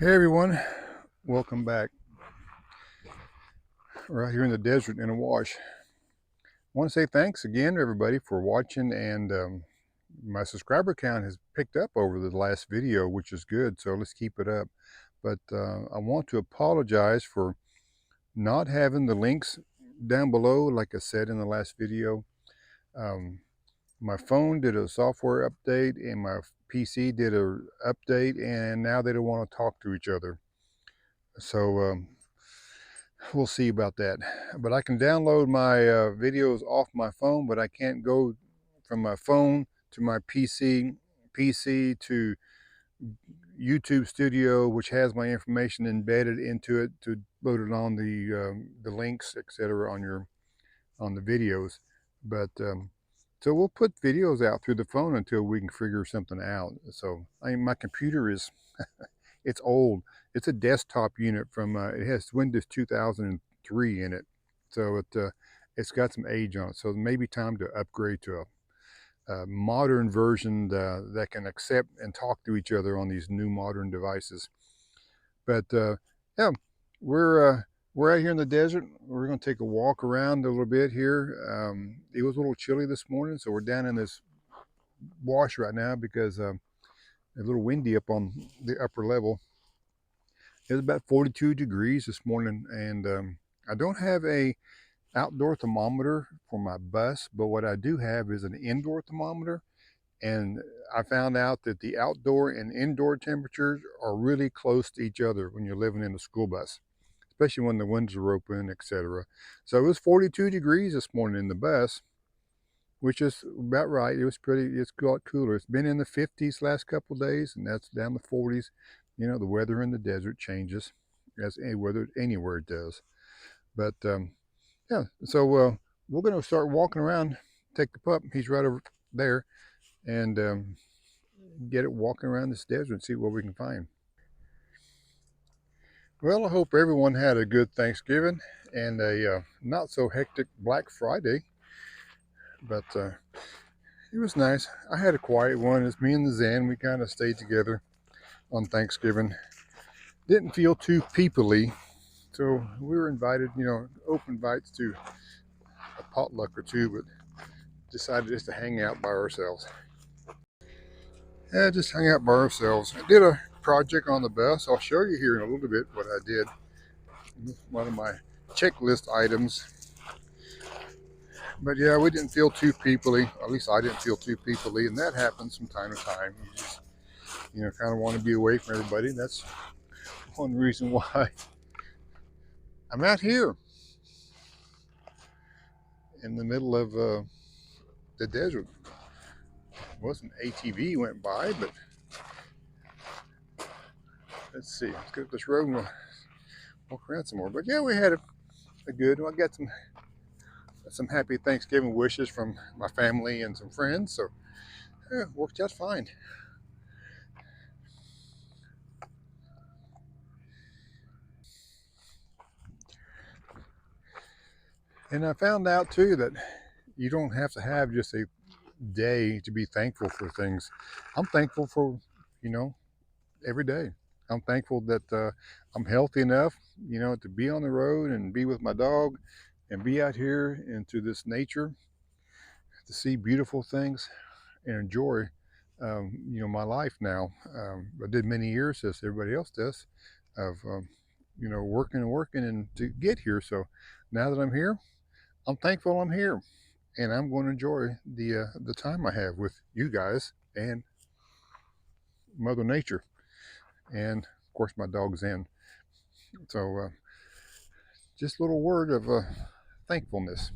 Hey everyone, welcome back. We're out here in the desert in a wash. I want to say thanks again to everybody for watching, and my subscriber count has picked up over the last video, which is good, so let's keep it up. But I want to apologize for not having the links down below like I said in the last video. My phone did a software update and my PC did a update, and now they don't want to talk to each other. So we'll see about that. But I can download my videos off my phone, but I can't go from my phone to my PC to YouTube Studio, which has my information embedded into it, to load it on the links, etc. on the videos. But so we'll put videos out through the phone until we can figure something out. So my computer is it's old. It's a desktop unit from it has Windows 2003 in it, so it's got some age on it. So maybe time to upgrade to a modern version that can accept and talk to each other on these new modern devices. But yeah, we're out here in the desert. We're going to take a walk around a little bit here. It was a little chilly this morning, so we're down in this wash right now because a little windy up on the upper level. It's about 42 degrees this morning, and I don't have a outdoor thermometer for my bus, but what I do have is an indoor thermometer, and I found out that the outdoor and indoor temperatures are really close to each other when you're living in a school bus, especially when the windows are open, etc. So it was 42 degrees this morning in the bus, which is about right. It's got cooler. It's been in the 50s last couple of days, and that's down to 40s. You know, the weather in the desert changes, as any weather anywhere does. But yeah, so we're going to start walking around, take the pup. He's right over there, and get it walking around this desert and see what we can find. Well, I hope everyone had a good Thanksgiving and a not so hectic Black Friday, but it was nice. I had a quiet one. It's me and the Zen. We kind of stayed together on Thanksgiving. Didn't feel too peoply, so we were invited, open invites to a potluck or two, but decided just to hang out by ourselves. Yeah, just hang out by ourselves. I did a project on the bus. I'll show you here in a little bit what I did. One of my checklist items. But yeah, we didn't feel too peoply. At least I didn't feel too peoply, and that happens from time to time. You just, kind of want to be away from everybody. That's one reason why I'm out here in the middle of the desert. It wasn't ATV went by, but let's see. Let's get up this road and we'll walk around some more. But yeah, we had a good one. I got some happy Thanksgiving wishes from my family and some friends, so yeah, it worked out fine. And I found out too that you don't have to have just a day to be thankful for things. I'm thankful for, every day. I'm thankful that I'm healthy enough, to be on the road and be with my dog and be out here into this nature to see beautiful things and enjoy, my life now. I did many years, as everybody else does, of, working and working and to get here. So now that I'm here, I'm thankful I'm here, and I'm going to enjoy the time I have with you guys and Mother Nature, and of course my dog's in. So just a little word of thankfulness.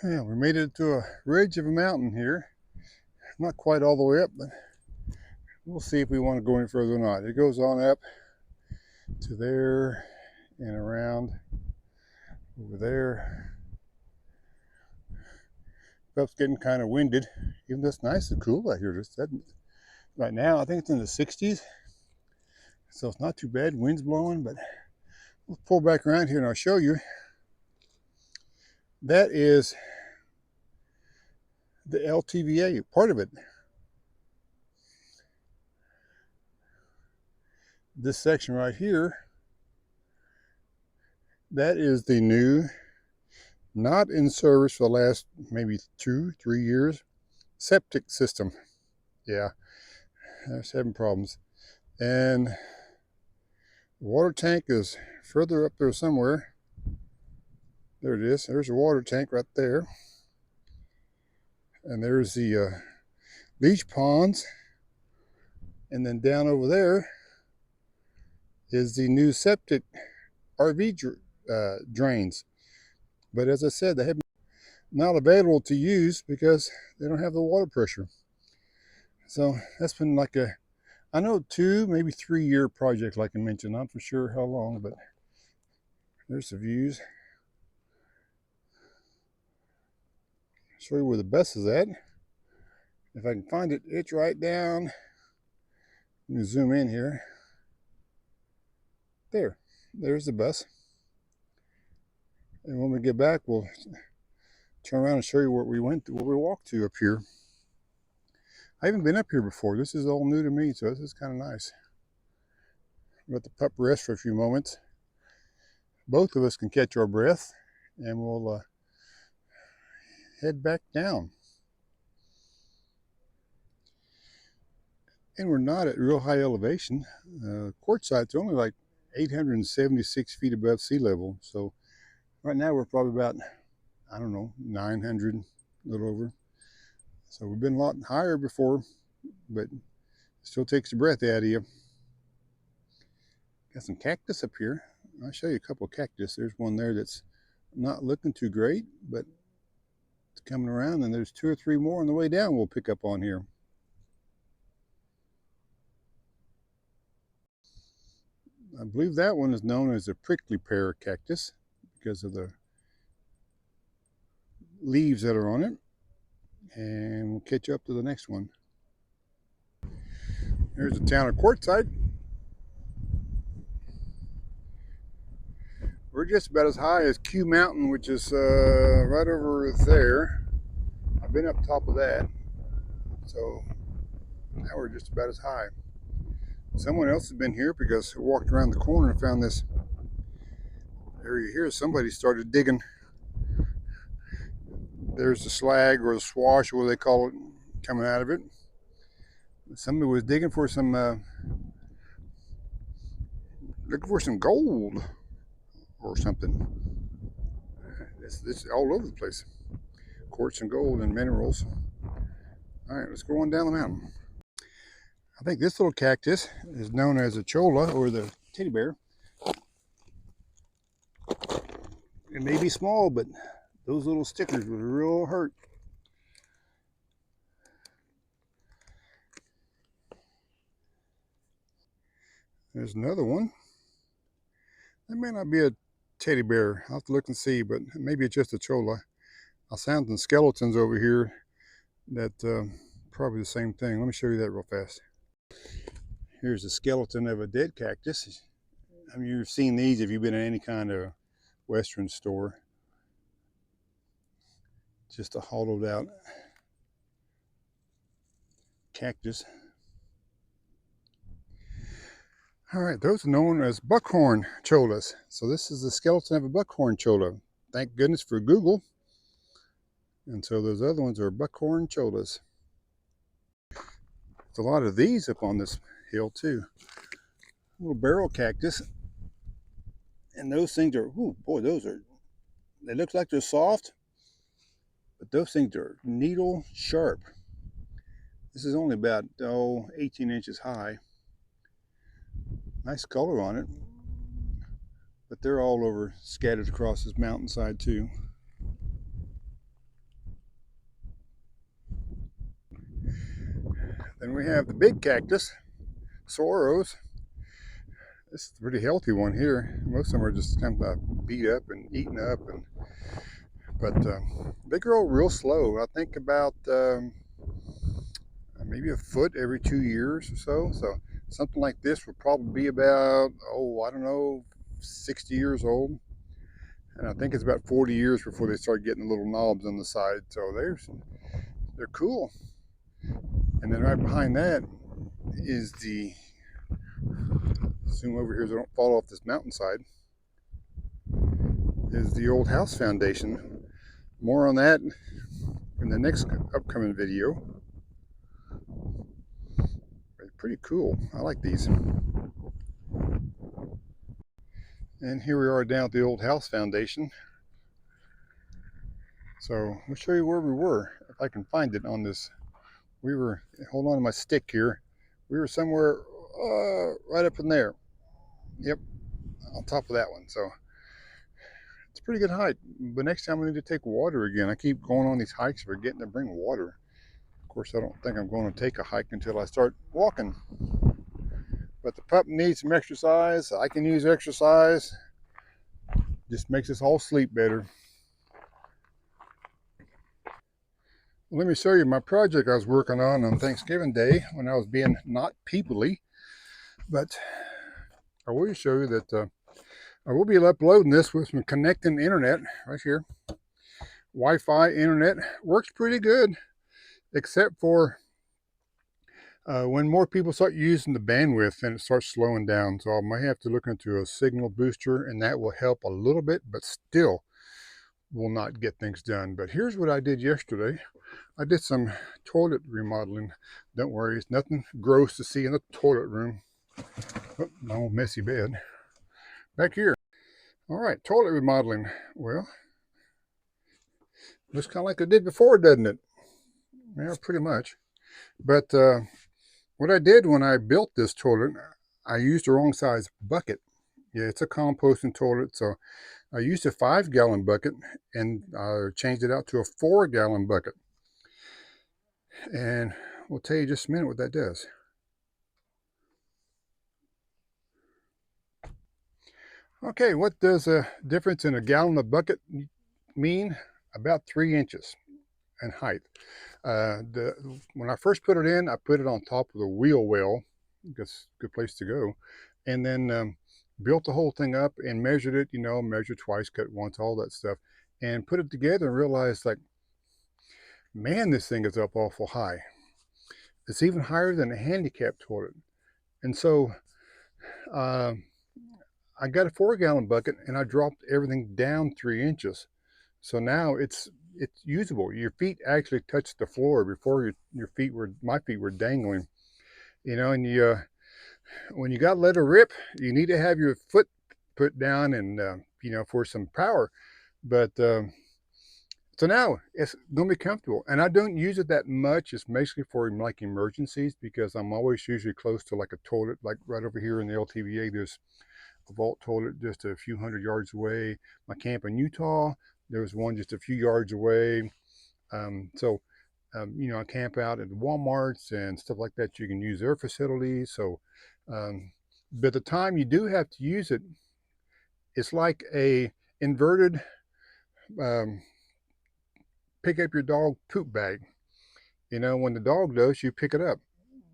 Yeah, we made it to a ridge of a mountain here. Not quite all the way up, but we'll see if we want to go any further or not. It goes on up to there and around over there. Stuff's getting kind of winded, even though it's nice and cool out here. Right now, I think it's in the 60s, so it's not too bad. Wind's blowing, but we'll pull back around here and I'll show you. That is the LTVA, part of it. This section right here, that is the new, not in service for the last maybe 2-3 years, septic system. Yeah, that's having problems. And the water tank is further up there somewhere. There it is. There's a water tank right there. And there's the leach ponds. And then down over there is the new septic RV drains. But as I said, they have not available to use because they don't have the water pressure. So that's been like a, I know 2, maybe 3-year project, like I mentioned. Not for sure how long, but there's the views. Show you where the bus is at. If I can find it, it's right down. Let me zoom in here. There's the bus. And when we get back, we'll turn around and show you where we walked to up here. I haven't been up here before. This is all new to me, so this is kind of nice. Let the pup rest for a few moments. Both of us can catch our breath, and we'll head back down. And we're not at real high elevation. Quartzsite's only like 876 feet above sea level. So right now we're probably about, I don't know, 900, a little over. So we've been a lot higher before, but it still takes the breath out of you. Got some cactus up here. I'll show you a couple of cactus. There's one there that's not looking too great, but it's coming around, and there's 2 or 3 more on the way down we'll pick up on here. I believe that one is known as a prickly pear cactus because of the leaves that are on it. And we'll catch up to the next one. Here's the town of Quartzsite. We're just about as high as Q Mountain, which is right over there. I've been up top of that, so now we're just about as high. Someone else has been here because we walked around the corner and found this area here. Somebody started digging. There's the slag or the swash, what they call it, coming out of it. Somebody was digging for some, looking for some gold or something. It's all over the place. Quartz and gold and minerals. All right, let's go on down the mountain. I think this little cactus is known as a cholla, or the teddy bear. It may be small, but those little stickers would real hurt. There's another one. That may not be a teddy bear. I'll have to look and see, but maybe it's just a cholla. I found some skeletons over here that probably the same thing. Let me show you that real fast. Here's a skeleton of a dead cactus. I mean, you've seen these if you've been in any kind of Western store. Just a hollowed out cactus. All right, those are known as buckhorn chollas. So this is the skeleton of a buckhorn cholla. Thank goodness for Google. And so those other ones are buckhorn chollas. There's a lot of these up on this hill too. Little barrel cactus. And those things are, ooh, boy, they look like they're soft, but those things are needle sharp. This is only about, 18 inches high. Nice color on it, but they're all over, scattered across this mountainside too. Then we have the big cactus, Soros. This is a pretty healthy one here. Most of them are just kind of beat up and eaten up, but they grow real slow. I think about maybe a foot every 2 years or so. So something like this would probably be about, oh, I don't know, 60 years old. And I think it's about 40 years before they start getting little knobs on the side. So they're cool. And then right behind that is the, zoom over here so I don't fall off this mountainside, is the old house foundation. More on that in the next upcoming video. Pretty cool. I like these. And here we are down at the old house foundation. So we'll show you where we were, if I can find it on this. We were, hold on to my stick here. We were somewhere right up in there. Yep, on top of that one. So it's a pretty good hike. But next time we need to take water again. I keep going on these hikes forgetting to bring water. Of course, I don't think I'm going to take a hike until I start walking. But the pup needs some exercise. I can use exercise. Just makes us all sleep better. Let me show you my project I was working on Thanksgiving Day when I was being not peoply. But I will show you that I will be uploading this with some connecting internet right here. Wi-Fi internet works pretty good, except for when more people start using the bandwidth and it starts slowing down. So I might have to look into a signal booster, and that will help a little bit, but still will not get things done. But here's what I did yesterday. I did some toilet remodeling. Don't worry, it's nothing gross to see in the toilet room. Oh, my old messy bed. Back here. All right, toilet remodeling. Well, looks kind of like I did before, doesn't it? Yeah, pretty much. But what I did when I built this toilet, I used the wrong size bucket. Yeah, it's a composting toilet, so I used a 5-gallon bucket and I changed it out to a 4-gallon bucket. And we'll tell you just a minute what that does. Okay, what does a difference in a gallon of bucket mean? About 3 inches in height. When I first put it in, I put it on top of the wheel well. That's a good place to go. And then built the whole thing up and measured it, measured twice, cut once, all that stuff. And put it together and realized, like, man, this thing is up awful high. It's even higher than a handicap toilet. And so I got a 4-gallon bucket and I dropped everything down 3 inches. So now it's usable. Your feet actually touched the floor before my feet were dangling. And when you got to let it rip, you need to have your foot put down and for some power. But so now it's going to be comfortable, and I don't use it that much. It's basically for like emergencies, because I'm always usually close to like a toilet. Like right over here in the LTVA, there's a vault toilet just a few hundred yards away. My camp in Utah, there was one just a few yards away. I camp out at Walmarts and stuff like that. You can use their facilities. So, but the time you do have to use it, it's like a inverted pick up your dog poop bag. When the dog does, you pick it up.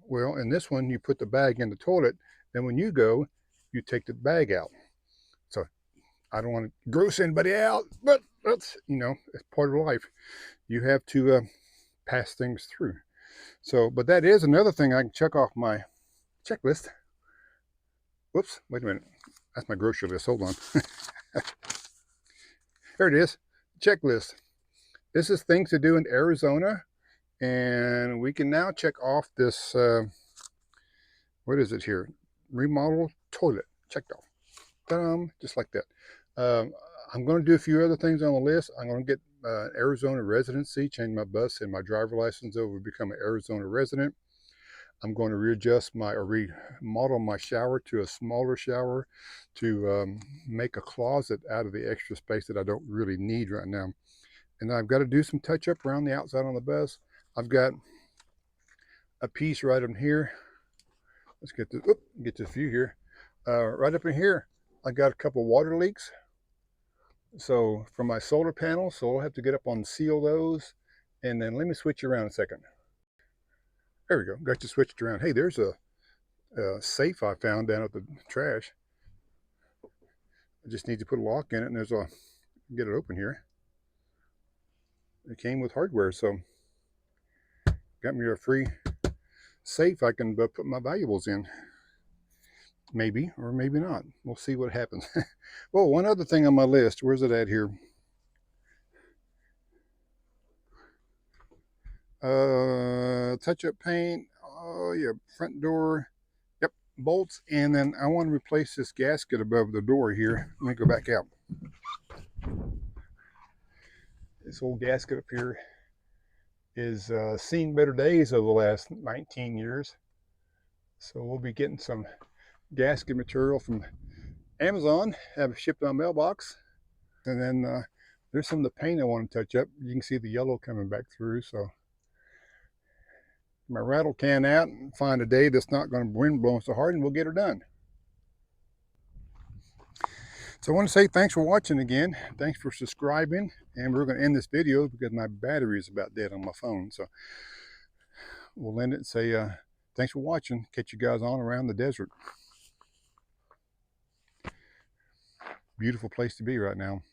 Well, in this one, you put the bag in the toilet. Then when you go, you take the bag out. So I don't want to gross anybody out, but that's, it's part of life. You have to pass things through. So, but that is another thing I can check off my checklist. Whoops, wait a minute. That's my grocery list. Hold on. There it is. Checklist. This is things to do in Arizona. And we can now check off this, what is it here? Remodel toilet. Checked off. Just like that. I'm going to do a few other things on the list. I'm going to get Arizona residency, change my bus and my driver license over, become an Arizona resident. I'm going to remodel my shower to a smaller shower to make a closet out of the extra space that I don't really need right now. And I've got to do some touch up around the outside on the bus. I've got a piece right in here. Let's get this, get this view here. Right up in here, I got a couple water leaks. So from my solar panels, so I'll have to get up on and seal those. And then let me switch around a second. There we go. Got you switched around. Hey, there's a safe I found down at the trash. I just need to put a lock in it, and there's a get it open here. It came with hardware, so got me a free safe I can put my valuables in. Maybe or maybe not. We'll see what happens. Well, one other thing on my list. Where's it at here? Touch-up paint. Oh yeah, front door. Yep, bolts. And then I want to replace this gasket above the door here. Let me go back out. This old gasket up here is seen better days over the last 19 years. So we'll be getting some gasket material from Amazon, have it shipped on mailbox. And then there's some of the paint I want to touch up. You can see the yellow coming back through. So my rattle can out and find a day that's not going to wind blowing so hard, and we'll get her done. So I want to say thanks for watching again. Thanks for subscribing. And we're going to end this video because my battery is about dead on my phone. So we'll end it and say thanks for watching. Catch you guys on around the desert. Beautiful place to be right now.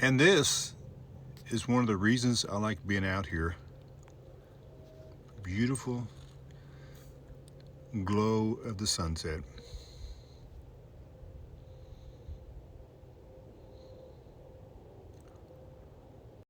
And this is one of the reasons I like being out here. Beautiful glow of the sunset.